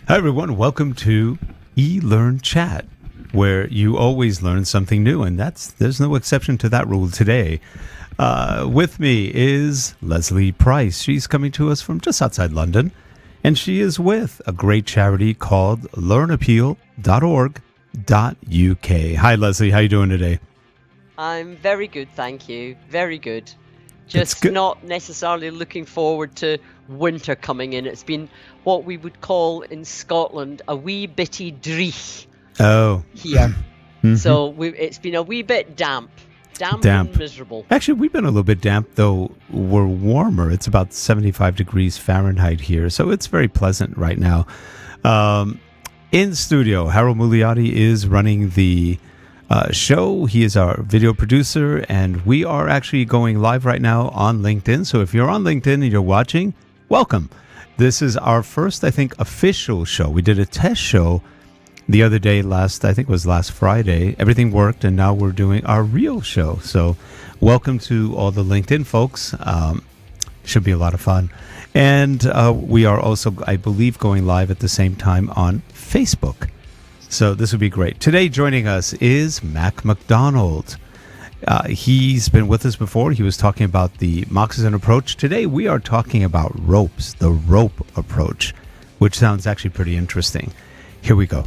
Hi, everyone. Welcome to eLearnChat, where you always learn something new, and there's no exception to that rule today. With me is Lesley Price. She's coming to us from just outside London, and she is with a great charity called learnappeal.org.uk. Hi, Lesley. How you doing today? I'm very good, thank you. Very good. Just not necessarily looking forward to winter coming in. It's been what we would call in Scotland a wee bitty dreich here. Mm-hmm. So it's been a wee bit damp and miserable. Actually, we've been a little bit damp, though we're warmer. It's about 75 degrees Fahrenheit here, so it's very pleasant right now. In studio, Harold Muliati is running the show. He is our video producer, and we are actually going live right now on LinkedIn. So if you're on LinkedIn and you're watching, welcome. This is our first, I think, official show. We did a test show the other day, I think it was last Friday. Everything worked, and now we're doing our real show. So welcome to all the LinkedIn folks. Should be a lot of fun. And we are also, I believe, going live at the same time on Facebook. So this would be great. Today joining us is Mac MacDonald. He's been with us before. He was talking about the moccasin approach. Today we are talking about ropes, the rope approach, which sounds actually pretty interesting. Here we go.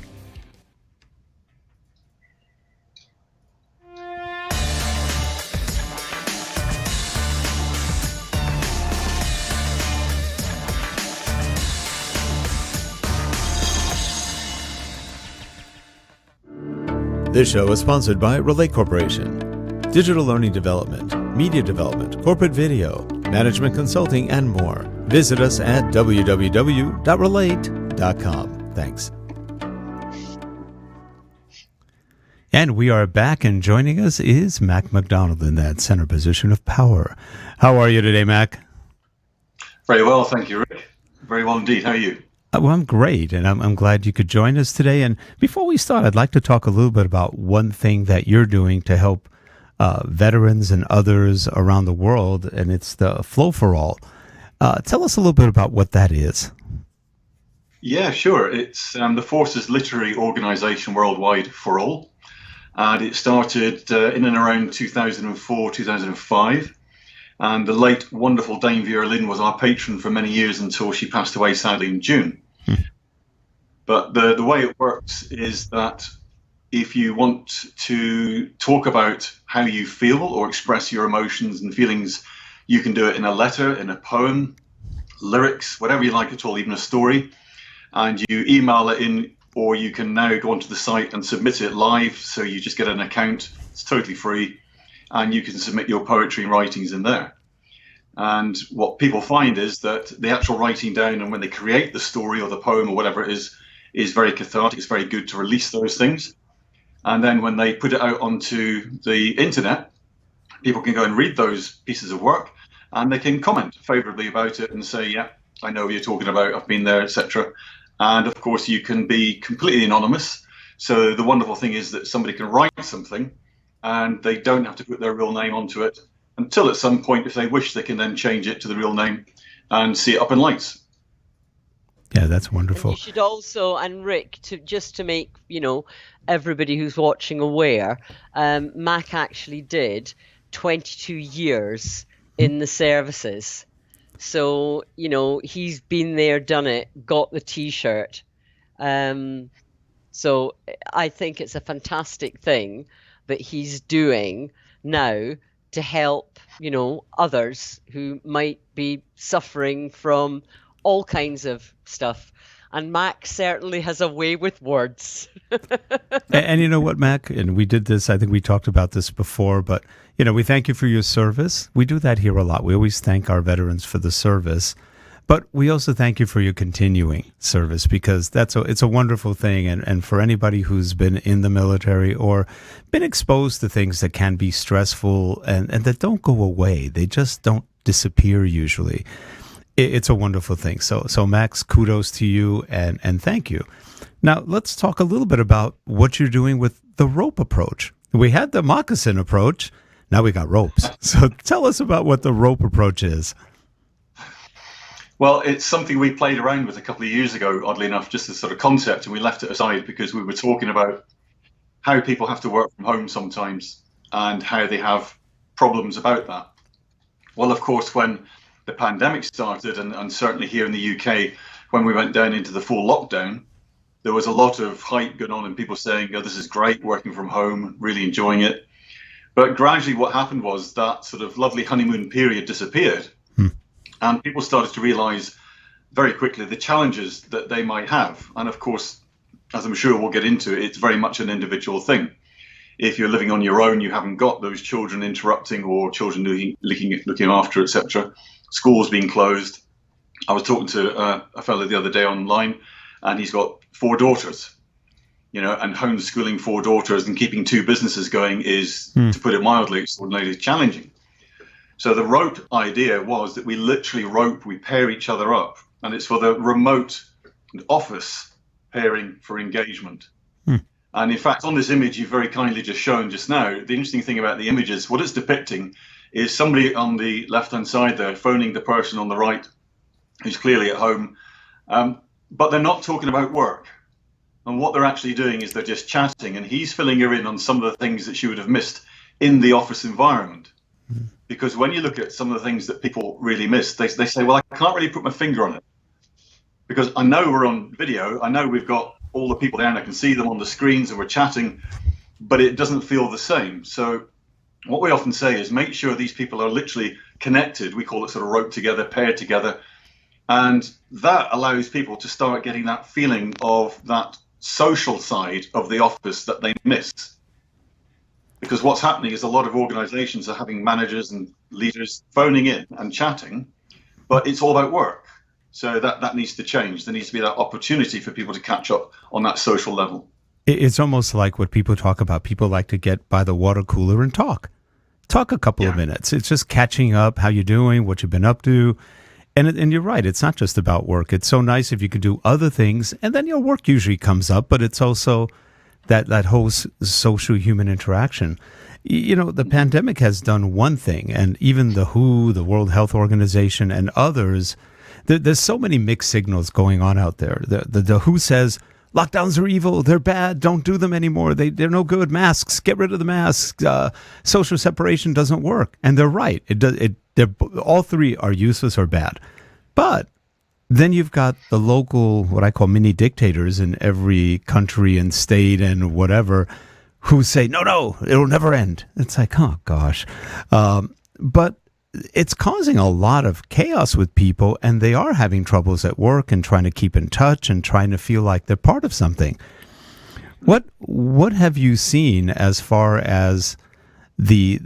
This show is sponsored by Relay Corporation. Digital learning development, media development, corporate video, management consulting, and more. Visit us at www.relate.com. Thanks. And we are back, and joining us is Mac MacDonald in that center position of power. How are you today, Mac? Very well, thank you, Rick. Very well indeed. How are you? Well, I'm great, and I'm glad you could join us today. And before we start, I'd like to talk a little bit about one thing that you're doing to help veterans and others around the world, and it's the Flow for All. Tell us a little bit about what that is. Yeah, sure. It's the Forces Literary Organization Worldwide for All, and it started in and around 2004, 2005. And the late, wonderful Dame Vera Lynn was our patron for many years until she passed away, sadly, in June. But the way it works is that if you want to talk about how you feel or express your emotions and feelings, you can do it in a letter, in a poem, lyrics, whatever you like at all, even a story. And you email it in, or you can now go onto the site and submit it live. So you just get an account. It's totally free. And you can submit your poetry and writings in there. And what people find is that the actual writing down and when they create the story or the poem or whatever it is very cathartic. It's very good to release those things. And then when they put it out onto the internet, people can go and read those pieces of work and they can comment favorably about it and say, yeah, I know what you're talking about. I've been there, etc. And of course, you can be completely anonymous. So the wonderful thing is that somebody can write something and they don't have to put their real name onto it until at some point, if they wish, they can then change it to the real name and see it up in lights. Yeah, that's wonderful. And you should also, and Rick, to make everybody who's watching aware, Mac actually did 22 years in the services. So, he's been there, done it, got the T-shirt. So I think it's a fantastic thing that he's doing now to help, others who might be suffering from all kinds of stuff. And Mac certainly has a way with words. And you know what, Mac? And we did this, I think we talked about this before, but, we thank you for your service. We do that here a lot. We always thank our veterans for the service. But we also thank you for your continuing service, because it's a wonderful thing. And for anybody who's been in the military or been exposed to things that can be stressful and that don't go away, they just don't disappear usually. It's a wonderful thing. So Max, kudos to you and thank you. Now, let's talk a little bit about what you're doing with the rope approach. We had the moccasin approach. Now we got ropes. So tell us about what the rope approach is. Well, it's something we played around with a couple of years ago, oddly enough, just as sort of concept, and we left it aside because we were talking about how people have to work from home sometimes and how they have problems about that. Well, of course, when the pandemic started, and certainly here in the UK, when we went down into the full lockdown, there was a lot of hype going on and people saying, oh, this is great, working from home, really enjoying it. But gradually what happened was that sort of lovely honeymoon period disappeared. And people started to realize very quickly the challenges that they might have. And of course, as I'm sure we'll get into, it's very much an individual thing. If you're living on your own, you haven't got those children interrupting or children looking after, etc. Schools being closed. I was talking to a fellow the other day online, and he's got 4 daughters, and homeschooling 4 daughters and keeping 2 businesses going is, to put it mildly, extraordinarily challenging. So the rope idea was that we pair each other up, and it's for the remote office pairing for engagement. And in fact, on this image you've very kindly just shown just now, the interesting thing about the image is what it's depicting is somebody on the left-hand side there phoning the person on the right who's clearly at home, but they're not talking about work. And what they're actually doing is they're just chatting, and he's filling her in on some of the things that she would have missed in the office environment. Because when you look at some of the things that people really miss, they say, well, I can't really put my finger on it. Because I know we're on video, I know we've got all the people there and I can see them on the screens and we're chatting, but it doesn't feel the same. So what we often say is make sure these people are literally connected. We call it sort of roped together, paired together. And that allows people to start getting that feeling of that social side of the office that they miss. Because what's happening is a lot of organizations are having managers and leaders phoning in and chatting, but it's all about work. So that needs to change. There needs to be that opportunity for people to catch up on that social level. It's almost like what people talk about. People like to get by the water cooler and talk a couple of minutes. It's just catching up, how you're doing, what you've been up to. And you're right, it's not just about work. It's so nice if you could do other things, and then your work usually comes up, but it's also that whole social human interaction. The pandemic has done one thing, and even the WHO, the World Health Organization, and others, there's so many mixed signals going on out there. The WHO says lockdowns are evil, they're bad, don't do them anymore, they're no good, masks, get rid of the masks, social separation doesn't work. And they're right, all 3 are useless or bad. But then you've got the local, what I call mini dictators in every country and state and whatever, who say, no, it'll never end. It's like, oh gosh. But it's causing a lot of chaos with people, and they are having troubles at work and trying to keep in touch and trying to feel like they're part of something. What have you seen as far as the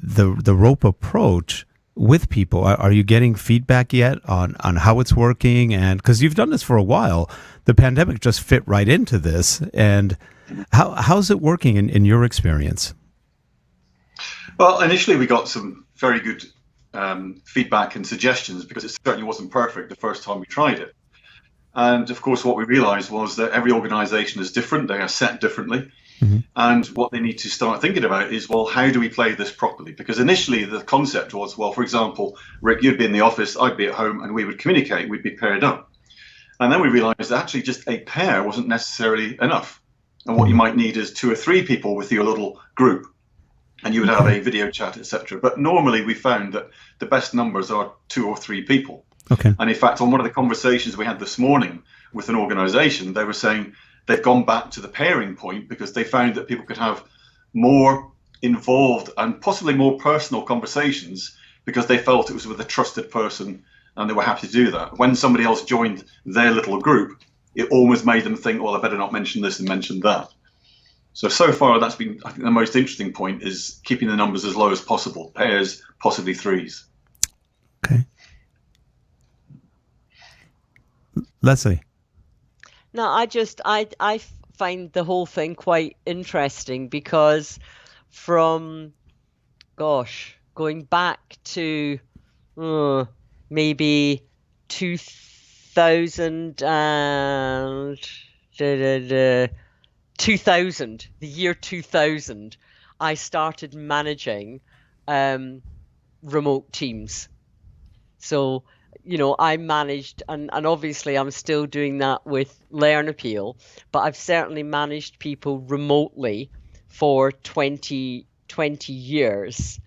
rope approach with people? Are you getting feedback yet on how it's working? And because you've done this for a while, the pandemic just fit right into this. And how's it working in your experience? Well, initially we got some very good feedback and suggestions, because it certainly wasn't perfect the first time we tried it. And of course, what we realized was that every organization is different. They are set differently. And what they need to start thinking about is, well, how do we play this properly? Because initially the concept was, well, for example, Rick, you'd be in the office, I'd be at home, and we would communicate, we'd be paired up. And then we realized that actually just a pair wasn't necessarily enough. And what you might need is 2 or 3 people with your little group, and you would have a video chat, etc. But normally we found that the best numbers are 2 or 3 people. Okay. And in fact, on one of the conversations we had this morning with an organization, they were saying they've gone back to the pairing point because they found that people could have more involved and possibly more personal conversations because they felt it was with a trusted person, and they were happy to do that. When somebody else joined their little group, it almost made them think, well, I better not mention this and mention that. So far, that's been, I think, the most interesting point is keeping the numbers as low as possible, pairs, possibly 3s. Okay. Lesley. No, I find the whole thing quite interesting because from, going back to maybe 2000, the year 2000, I started managing remote teams. So I managed, and obviously I'm still doing that with Learn Appeal, but I've certainly managed people remotely for 20 years.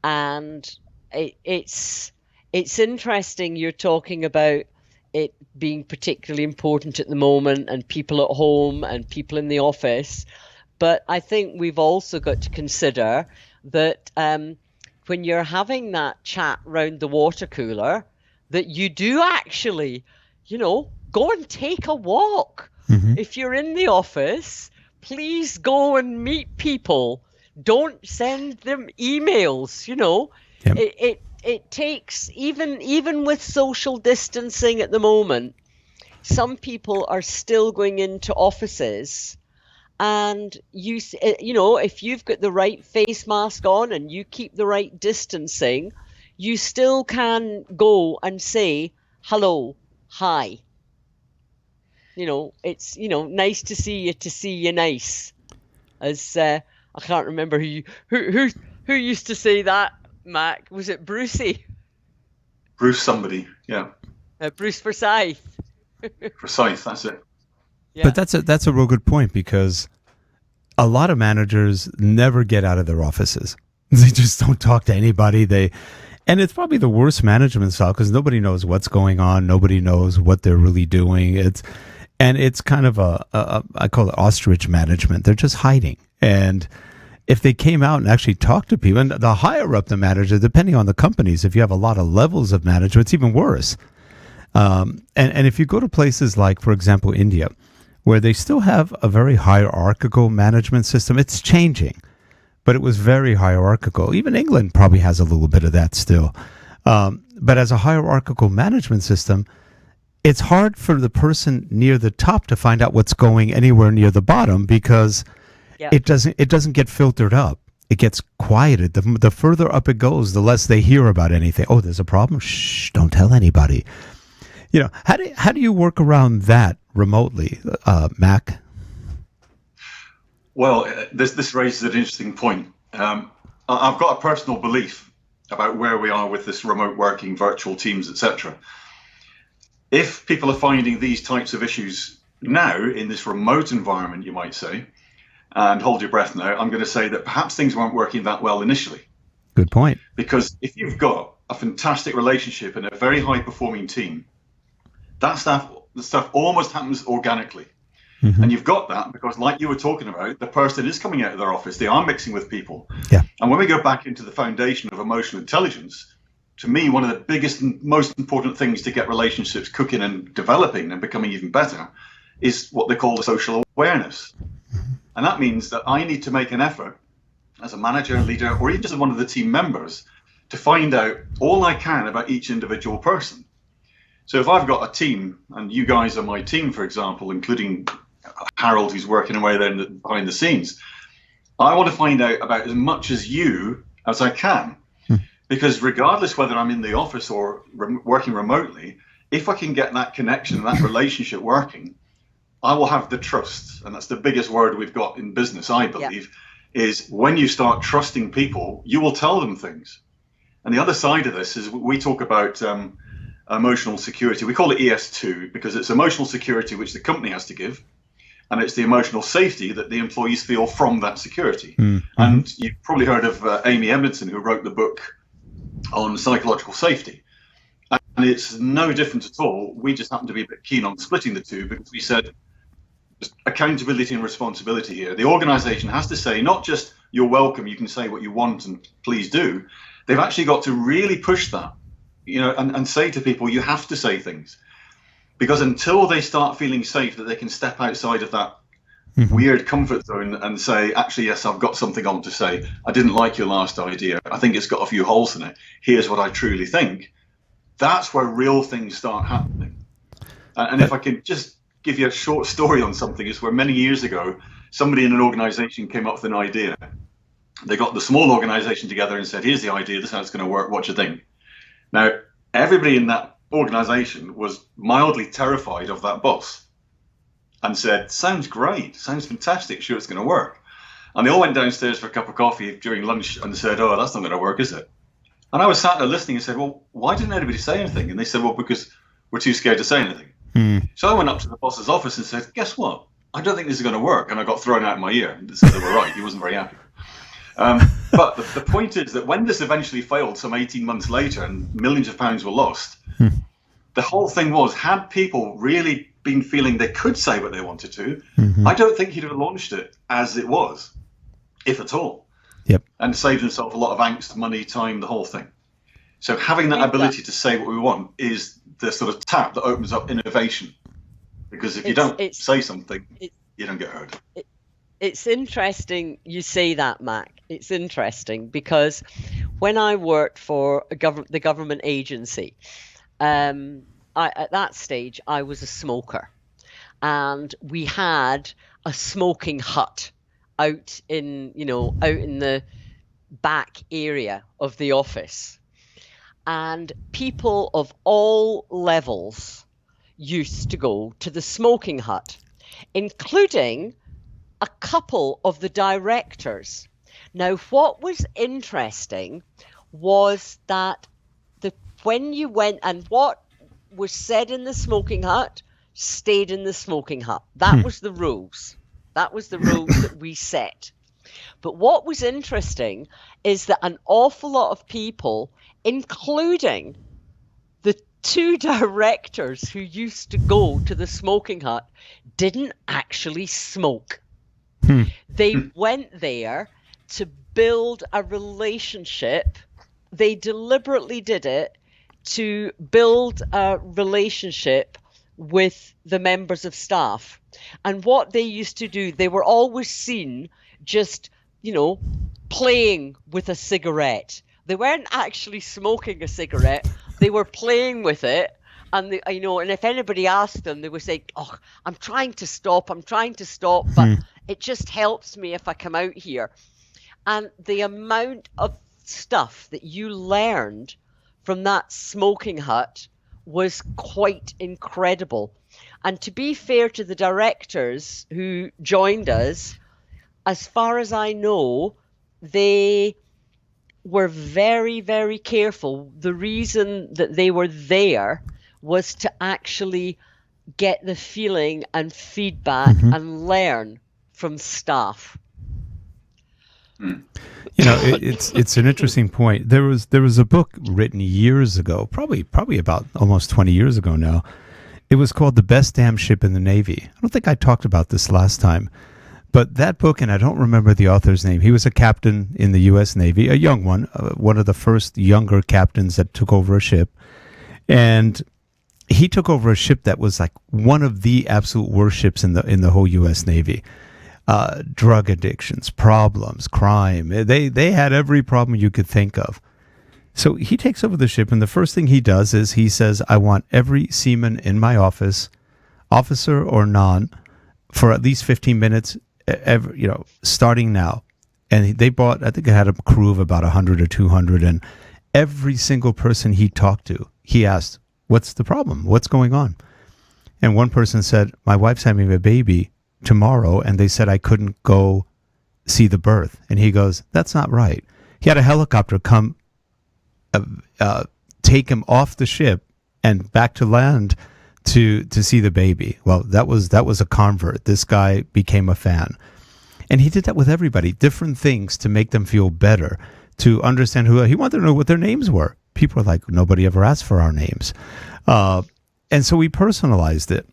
And it's interesting you're talking about it being particularly important at the moment, and people at home and people in the office. But I think we've also got to consider that when you're having that chat round the water cooler, that you do actually, go and take a walk. Mm-hmm. If you're in the office, please go and meet people. Don't send them emails. Yep. It takes, even with social distancing at the moment, some people are still going into offices, and if you've got the right face mask on and you keep the right distancing, you still can go and say hello, hi. It's nice to see you nice. As I can't remember who used to say that, Mac. Was it Brucey? Bruce somebody, yeah. Bruce Forsyth. Forsyth, that's it. Yeah. But that's a real good point, because a lot of managers never get out of their offices. They just don't talk to anybody. And it's probably the worst management style, because nobody knows what's going on. Nobody knows what they're really doing. It's kind of I call it ostrich management. They're just hiding. And if they came out and actually talked to people, and the higher up the manager, depending on the companies, if you have a lot of levels of management, it's even worse. And if you go to places like, for example, India, where they still have a very hierarchical management system, it's changing, but it was very hierarchical. Even England probably has a little bit of that still. But as a hierarchical management system, it's hard for the person near the top to find out what's going anywhere near the bottom, because it doesn't get filtered up. It gets quieted. The further up it goes, the less they hear about anything. Oh, there's a problem? Shh, don't tell anybody. How do you work around that remotely, Mac? Well, this raises an interesting point. I've got a personal belief about where we are with this remote working, virtual teams, etc. If people are finding these types of issues now in this remote environment, you might say, and hold your breath now, I'm going to say that perhaps things weren't working that well initially. Good point. Because if you've got a fantastic relationship and a very high-performing team, the stuff almost happens organically. Mm-hmm. And you've got that because, like you were talking about, the person is coming out of their office. They are mixing with people. Yeah. And when we go back into the foundation of emotional intelligence, to me, one of the biggest and most important things to get relationships cooking and developing and becoming even better is what they call the social awareness. Mm-hmm. And that means that I need to make an effort as a manager, leader, or even just one of the team members to find out all I can about each individual person. So if I've got a team, and you guys are my team, for example, including Harold, who's working away there behind the scenes, I want to find out about as much as you as I can. Because regardless whether I'm in the office or working remotely, if I can get that connection and that relationship working, I will have the trust. And that's the biggest word we've got in business, I believe, is when you start trusting people, you will tell them things. And the other side of this is we talk about emotional security. We call it ES2 because it's emotional security which the company has to give, and it's the emotional safety that the employees feel from that security. Mm-hmm. And you've probably heard of Amy Edmondson, who wrote the book on psychological safety. And it's no different at all. We just happen to be a bit keen on splitting the two because we said there's accountability and responsibility here. The organization has to say not just you're welcome, you can say what you want and please do. They've actually got to really push that. And say to people, you have to say things, because until they start feeling safe that they can step outside of that weird comfort zone and say, actually, yes, I've got something on to say. I didn't like your last idea. I think it's got a few holes in it. Here's what I truly think. That's where real things start happening. And if I can just give you a short story on something, it's where many years ago, somebody in an organization came up with an idea. They got the small organization together and said, here's the idea. This is how it's going to work. What do you think? Now, everybody in that organization was mildly terrified of that boss and said, sounds great, sounds fantastic, sure it's going to work. And they all went downstairs for a cup of coffee during lunch and said, oh, that's not going to work, is it? And I was sat there listening and said, well, why didn't anybody say anything? And they said, well, because we're too scared to say anything. So I went up to the boss's office and said, guess what? I don't think this is going to work. And I got thrown out of my ear. And so they were right. He wasn't very happy. But the point is that when this eventually failed some 18 months later and millions of pounds were lost, the whole thing was, had people really been feeling they could say what they wanted to, I don't think he'd have launched it as it was, if at all. Yep. And saved himself a lot of angst, money, time, the whole thing. So having that ability to say what we want is the sort of tap that opens up innovation. Because if you don't say something, you don't get heard. It's interesting you say that, Mac. It's interesting because when I worked for the government agency, at that stage I was a smoker, and we had a smoking hut out in the back area of the office, and people of all levels used to go to the smoking hut, including a couple of the directors. Now, what was interesting was that when you went, and what was said in the smoking hut stayed in the smoking hut. That was the rules. That was the rules that we set. But what was interesting is that an awful lot of people, including the two directors who used to go to the smoking hut, didn't actually smoke. They went there to build a relationship. They deliberately did it to build a relationship with the members of staff. And what they used to do, they were always seen just, playing with a cigarette. They weren't actually smoking a cigarette. They were playing with it. And and if anybody asked them, they would say, "Oh, I'm trying to stop, but it just helps me if I come out here." And the amount of stuff that you learned from that smoking hut was quite incredible. And to be fair to the directors who joined us, as far as I know, they were very, very careful. The reason that they were there was to actually get the feeling and feedback and learn from staff. It's an interesting point. There was a book written years ago, probably about almost 20 years ago now. It was called The Best Damn Ship in the Navy. I don't think I talked about this last time, but that book, and I don't remember the author's name. He was a captain in the U.S. Navy, a young one, one of the first younger captains that took over a ship, and he took over a ship that was like one of the absolute worst ships in the whole U.S. Navy. Drug addictions, problems, crime. They had every problem you could think of. So he takes over the ship, and the first thing he does is he says, I want every seaman in my office, officer or non, for at least 15 minutes, starting now. And they bought, I think it had a crew of about 100 or 200, and every single person he talked to, he asked, what's the problem? What's going on? And one person said, my wife's having a baby tomorrow, and they said I couldn't go see the birth. And he goes, that's not right. He had a helicopter come take him off the ship and back to land to see the baby. Well, that was a convert. This guy became a fan. And he did that with everybody, different things to make them feel better, to understand who he wanted to know what their names were. People are like, nobody ever asked for our names. And so we personalized it.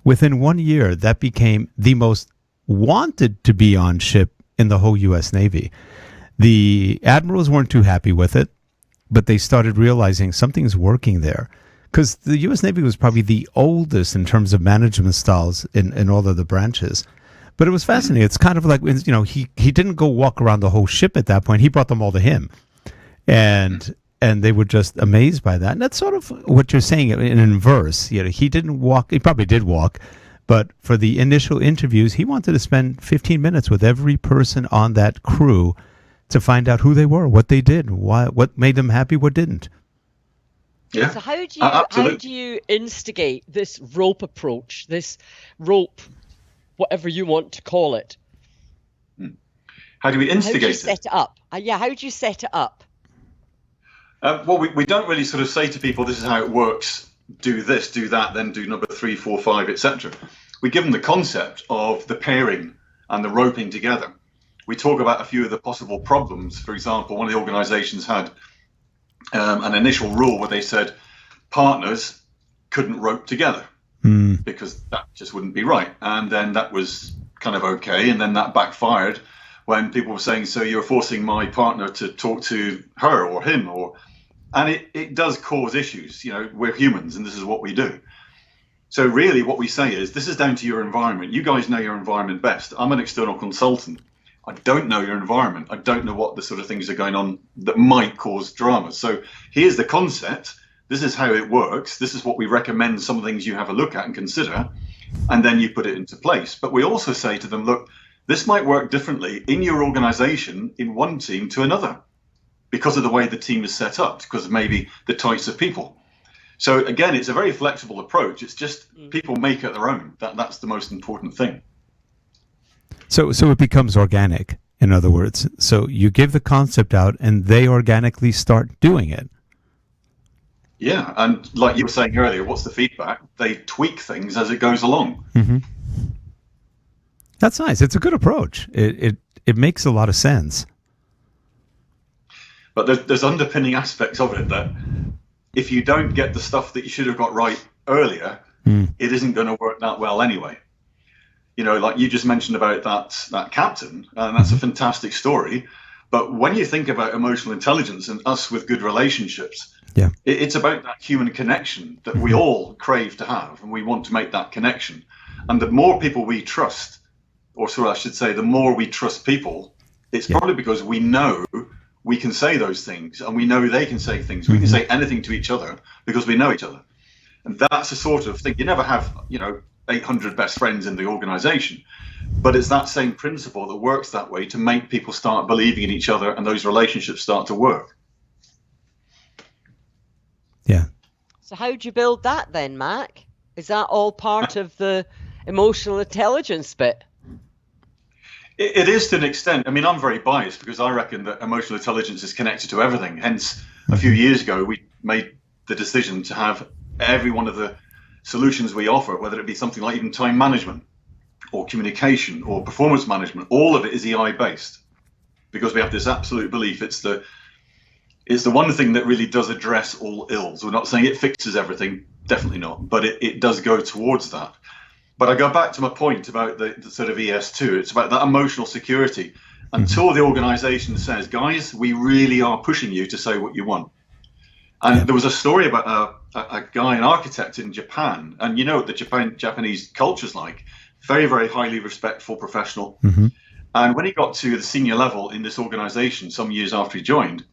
Within 1 year, that became the most wanted to be on ship in the whole U.S. Navy. The admirals weren't too happy with it, but they started realizing something's working there. Because the U.S. Navy was probably the oldest in terms of management styles in all of the branches. But it was fascinating. It's kind of like, he didn't go walk around the whole ship at that point. He brought them all to him. And they were just amazed by that. And that's sort of what you're saying in inverse. He didn't walk. He probably did walk. But for the initial interviews, he wanted to spend 15 minutes with every person on that crew to find out who they were, what they did, what made them happy, what didn't. Yeah. So how do you instigate this rope approach, this rope, whatever you want to call it? How do we instigate it? How do you set it up? How do you set it up? Well, we don't really sort of say to people, this is how it works, do this, do that, then do number 3, 4, 5, etc. We give them the concept of the pairing and the roping together. We talk about a few of the possible problems. For example, one of the organizations had an initial rule where they said partners couldn't rope together because that just wouldn't be right. And then that was kind of okay. And then that backfired when people were saying, so you're forcing my partner to talk to her or him, and it does cause issues. You know, we're humans and this is what we do. So really what we say is, this is down to your environment. You guys know your environment best. I'm an external consultant. I don't know your environment. I don't know what the sort of things are going on that might cause drama. So here's the concept. This is how it works. This is what we recommend, some things you have a look at and consider, and then you put it into place. But we also say to them, look, this might work differently in your organization, in one team to another, because of the way the team is set up, because of maybe the types of people. So again, it's a very flexible approach. It's just people make it their own. That's the most important thing. So it becomes organic, in other words. So you give the concept out and they organically start doing it. Yeah, and like you were saying earlier, what's the feedback? They tweak things as it goes along. Mm-hmm. That's nice. It's a good approach. It makes a lot of sense. But there's underpinning aspects of it that if you don't get the stuff that you should have got right earlier, it isn't going to work that well anyway. You know, like you just mentioned about that captain, and that's a fantastic story. But when you think about emotional intelligence and us with good relationships, it's about that human connection that we all crave to have, and we want to make that connection. And the more people we trust, or so I should say, the more we trust people, it's probably because we know we can say those things, and we know they can say things. We can say anything to each other because we know each other. And that's the sort of thing. You never have, 800 best friends in the organization, but it's that same principle that works that way to make people start believing in each other and those relationships start to work. Yeah. So how do you build that then, Mac? Is that all part of the emotional intelligence bit? It is to an extent. I mean, I'm very biased because I reckon that emotional intelligence is connected to everything. Hence, a few years ago, we made the decision to have every one of the solutions we offer, whether it be something like even time management or communication or performance management, all of it is EI based, because we have this absolute belief it's the one thing that really does address all ills. We're not saying it fixes everything, definitely not, but it does go towards that. But I go back to my point about the sort of ES2. It's about that emotional security. Until the organization says, guys, we really are pushing you to say what you want. And there was a story about a guy, an architect in Japan, and you know what the Japanese culture's like, very, very highly respectful, professional. And when he got to the senior level in this organization some years after he joined,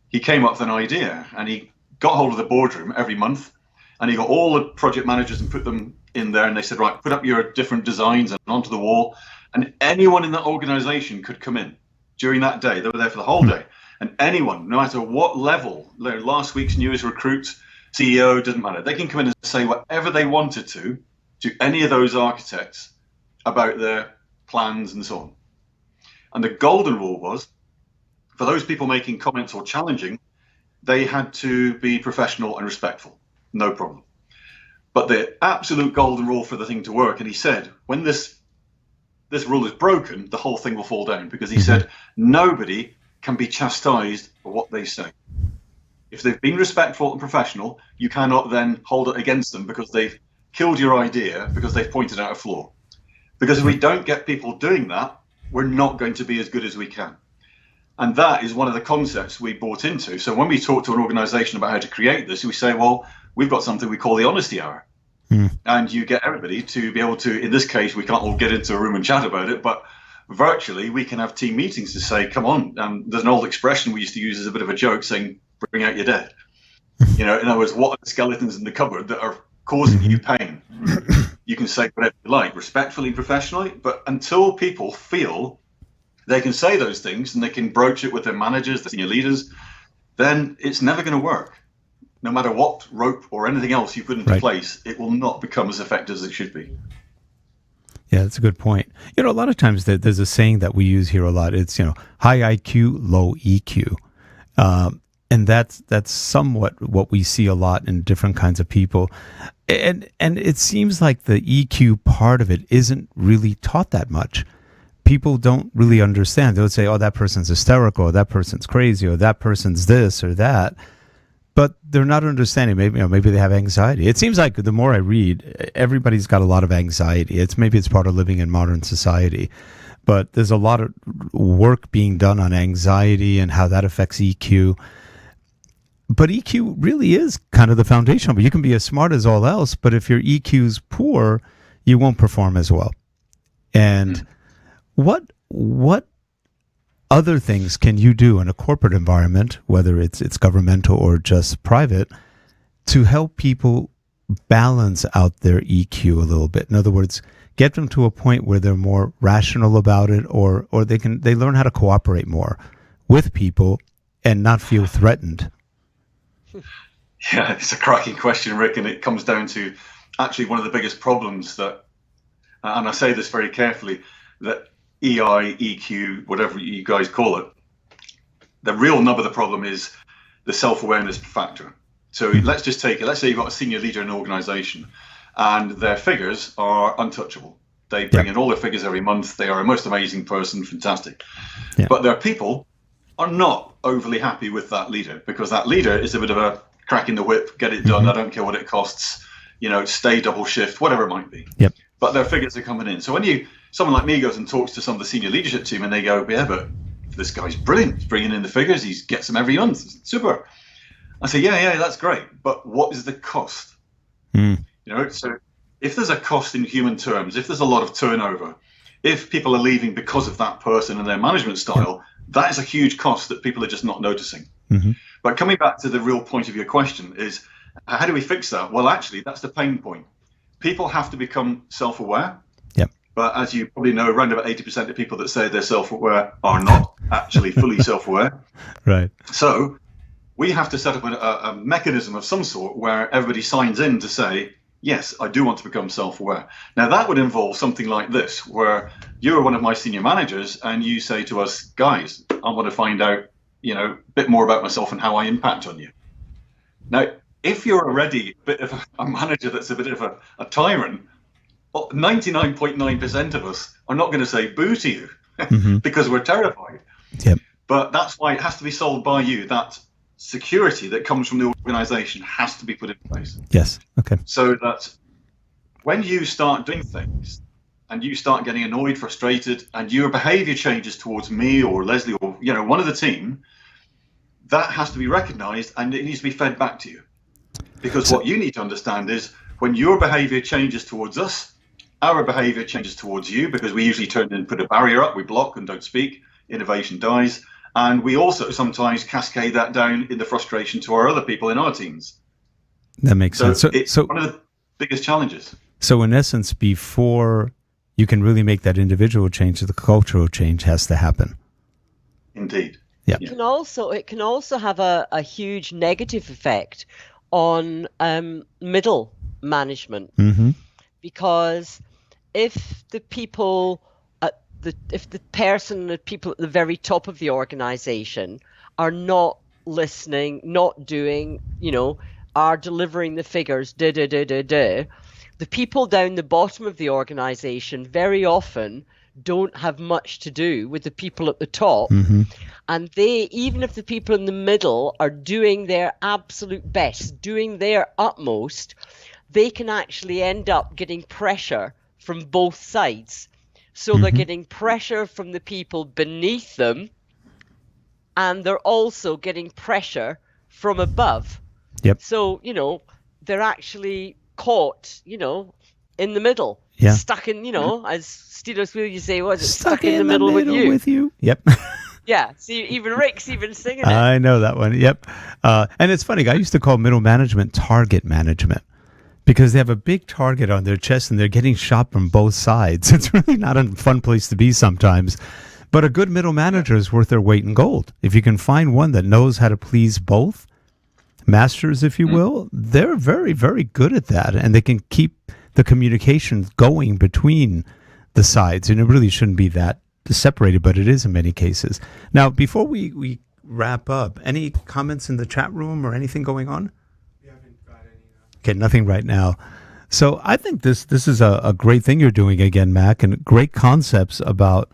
he came up with an idea, and he got hold of the boardroom every month, and he got all the project managers and put them in there, and they said, right, put up your different designs and onto the wall, and anyone in that organization could come in during that day. They were there for the whole day. And anyone, no matter what level, last week's newest recruit, CEO, doesn't matter. They can come in and say whatever they wanted to any of those architects about their plans and so on. And the golden rule was, for those people making comments or challenging, they had to be professional and respectful. No problem. But the absolute golden rule for the thing to work, and he said, when this rule is broken, the whole thing will fall down, because he said, nobody can be chastised for what they say. If they've been respectful and professional, you cannot then hold it against them because they've killed your idea, because they've pointed out a flaw. Because if we don't get people doing that, we're not going to be as good as we can. And that is one of the concepts we bought into. So when we talk to an organization about how to create this, we say, well, we've got something we call the honesty hour. And you get everybody to be able to, in this case, we can't all get into a room and chat about it, but virtually we can have team meetings to say, come on, there's an old expression we used to use as a bit of a joke saying, bring out your dead. In other words, what are the skeletons in the cupboard that are causing you pain? You can say whatever you like, respectfully, professionally, but until people feel they can say those things and they can broach it with their managers, their senior leaders, then it's never going to work. No matter what rope or anything else you put into place, it will not become as effective as it should be. Yeah, that's a good point. A lot of times there's a saying that we use here a lot. It's, high IQ, low EQ. And And that's somewhat what we see a lot in different kinds of people. And it seems like the EQ part of it isn't really taught that much. People don't really understand. They'll say, oh, that person's hysterical, or that person's crazy, or that person's this or that. But they're not understanding. Maybe they have anxiety. It seems like the more I read, everybody's got a lot of anxiety. Maybe it's part of living in modern society. But there's a lot of work being done on anxiety and how that affects EQ. But EQ really is kind of the foundation. But you can be as smart as all else, but if your EQ's poor, you won't perform as well. And what other things can you do in a corporate environment, whether it's governmental or just private, to help people balance out their EQ a little bit? In other words, get them to a point where they're more rational about it, or they learn how to cooperate more with people and not feel threatened. Yeah, it's a cracking question, Rick, and it comes down to actually one of the biggest problems that, and I say this very carefully, that EI, EQ, whatever you guys call it, the real nub of the problem is the self-awareness factor. So let's just take it. Let's say you've got a senior leader in an organization and their figures are untouchable. They bring in all their figures every month. They are a most amazing person, fantastic. Yeah. But their people are not overly happy with that leader, because that leader is a bit of a crack in the whip, get it done, I don't care what it costs, stay double shift, whatever it might be. Yep. But their figures are coming in. So when someone like me goes and talks to some of the senior leadership team and they go, yeah, but this guy's brilliant. He's bringing in the figures. He gets them every month. Super. I say, yeah, that's great. But what is the cost? So if there's a cost in human terms, if there's a lot of turnover, if people are leaving because of that person and their management style, that is a huge cost that people are just not noticing. But coming back to the real point of your question is, how do we fix that? Well, actually, that's the pain point. People have to become self-aware. But as you probably know, around about 80% of people that say they're self-aware are not actually fully self-aware. Right. So we have to set up a mechanism of some sort where everybody signs in to say, yes, I do want to become self-aware. Now, that would involve something like this, where you're one of my senior managers and you say to us, guys, I want to find out, a bit more about myself and how I impact on you. Now, if you're already a bit of a manager that's a bit of a tyrant, well, 99.9% of us are not going to say boo to you because we're terrified. Yep. But that's why it has to be sold by you. That security that comes from the organization has to be put in place. Yes. Okay. So that when you start doing things and you start getting annoyed, frustrated, and your behavior changes towards me or Lesley or one of the team, that has to be recognized and it needs to be fed back to you. Because what you need to understand is when your behavior changes towards us, our behavior changes towards you, because we usually turn and put a barrier up, we block and don't speak, innovation dies. And we also sometimes cascade that down in the frustration to our other people in our teams. That makes sense. So it's one of the biggest challenges. So in essence, before you can really make that individual change, the cultural change has to happen. Indeed. Yeah. It can also have a huge negative effect on middle management, because if the people if the people at the very top of the organization are not listening, not doing, are delivering the figures, the people down the bottom of the organization very often don't have much to do with the people at the top. And even if the people in the middle are doing their absolute best, doing their utmost, they can actually end up getting pressure from both sides. So they're getting pressure from the people beneath them, and they're also getting pressure from above. Yep. So, they're actually caught, in the middle. Yeah. Stuck in, as Steelers will you say, was it stuck in the middle with you? Yep. Yeah. See, even Rick's even singing it. I know that one. Yep. And it's funny. I used to call middle management target management, because they have a big target on their chest and they're getting shot from both sides. It's really not a fun place to be sometimes. But a good middle manager is worth their weight in gold. If you can find one that knows how to please both, masters, if you will, they're very, very good at that. And they can keep the communication going between the sides. And it really shouldn't be that separated, but it is in many cases. Now, before we wrap up, any comments in the chat room or anything going on? We haven't got any. Okay, nothing right now. So I think this is a great thing you're doing again, Mac, and great concepts about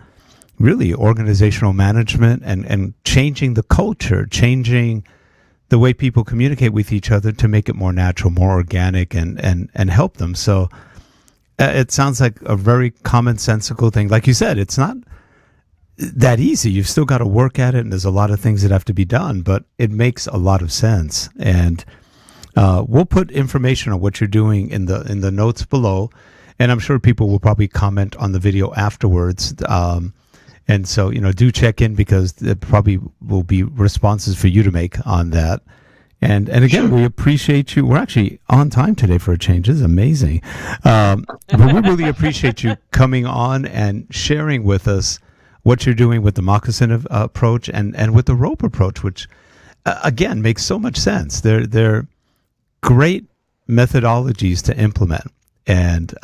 really organizational management and changing the culture, changing the way people communicate with each other to make it more natural, more organic, and help them. So it sounds like a very commonsensical thing. Like you said, it's not that easy. You've still got to work at it, and there's a lot of things that have to be done, but it makes a lot of sense. And we'll put information on what you're doing in the notes below, and I'm sure people will probably comment on the video afterwards. And so, do check in, because there probably will be responses for you to make on that. And again, we appreciate you. We're actually on time today for a change. This is amazing. But we really appreciate you coming on and sharing with us what you're doing with the moccasin approach and with the rope approach, which, again, makes so much sense. They're great methodologies to implement. And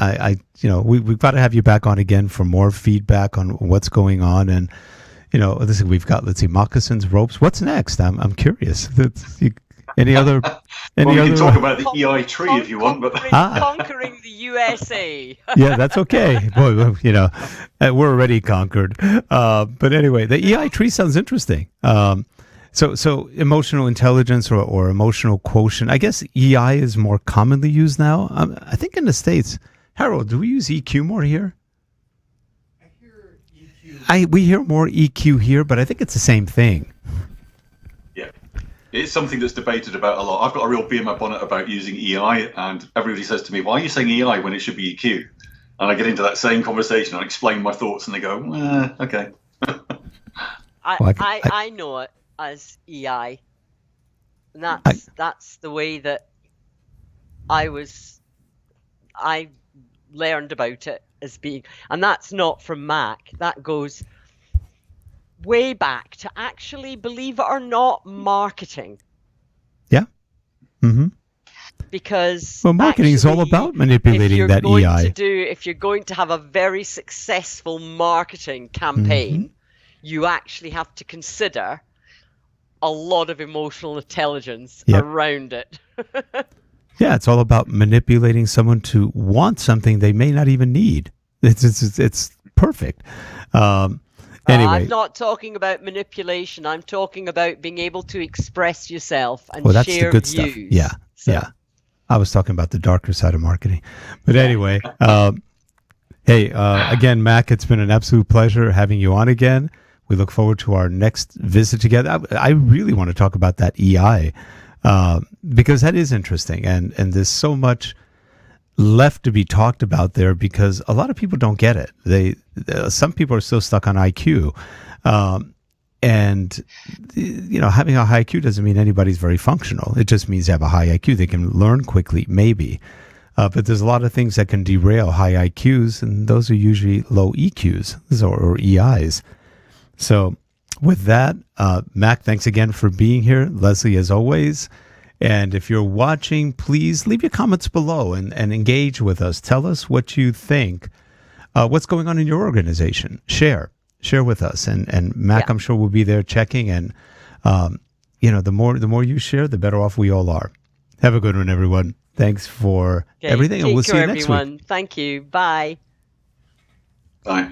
we've got to have you back on again for more feedback on what's going on. And, we've got, moccasins, ropes. What's next? I'm curious. Any other? We can talk about the EI tree if you want, but conquering the USA. Yeah, that's okay. Boy, we're already conquered. But anyway, the EI tree sounds interesting. So emotional intelligence or emotional quotient. I guess EI is more commonly used now. I think in the States. Harold, do we use EQ more here? I hear EQ. We hear more EQ here, but I think it's the same thing. Yeah. It's something that's debated about a lot. I've got a real bee in my bonnet about using EI, and everybody says to me, why are you saying EI when it should be EQ? And I get into that same conversation and explain my thoughts, and they go, okay. I know it as EI. And that's the way that I learned about it as being, and that's not from Mac. That goes way back to, actually, believe it or not, marketing. Yeah. Mm-hmm. Because marketing is all about manipulating that EI. If you're going to have a very successful marketing campaign, you actually have to consider a lot of emotional intelligence around it. Yeah, it's all about manipulating someone to want something they may not even need. It's perfect. Anyway, I'm not talking about manipulation. I'm talking about being able to express yourself and that's share the good views. Stuff. Yeah. I was talking about the darker side of marketing. But anyway, again, Mac, it's been an absolute pleasure having you on again. We look forward to our next visit together. I really want to talk about that EI because that is interesting. And there's so much left to be talked about there because a lot of people don't get it. Some people are still stuck on IQ. And having a high IQ doesn't mean anybody's very functional. It just means they have a high IQ. They can learn quickly, maybe. But there's a lot of things that can derail high IQs, and those are usually low EQs or EIs. So with that, Mac, thanks again for being here. Lesley, as always. And if you're watching, please leave your comments below and engage with us. Tell us what you think. What's going on in your organization? Share with us. And Mac, I'm sure will be there checking. And, the more you share, the better off we all are. Have a good one, everyone. Thanks for everything. And we'll see you next week. Thank you. Bye. Bye.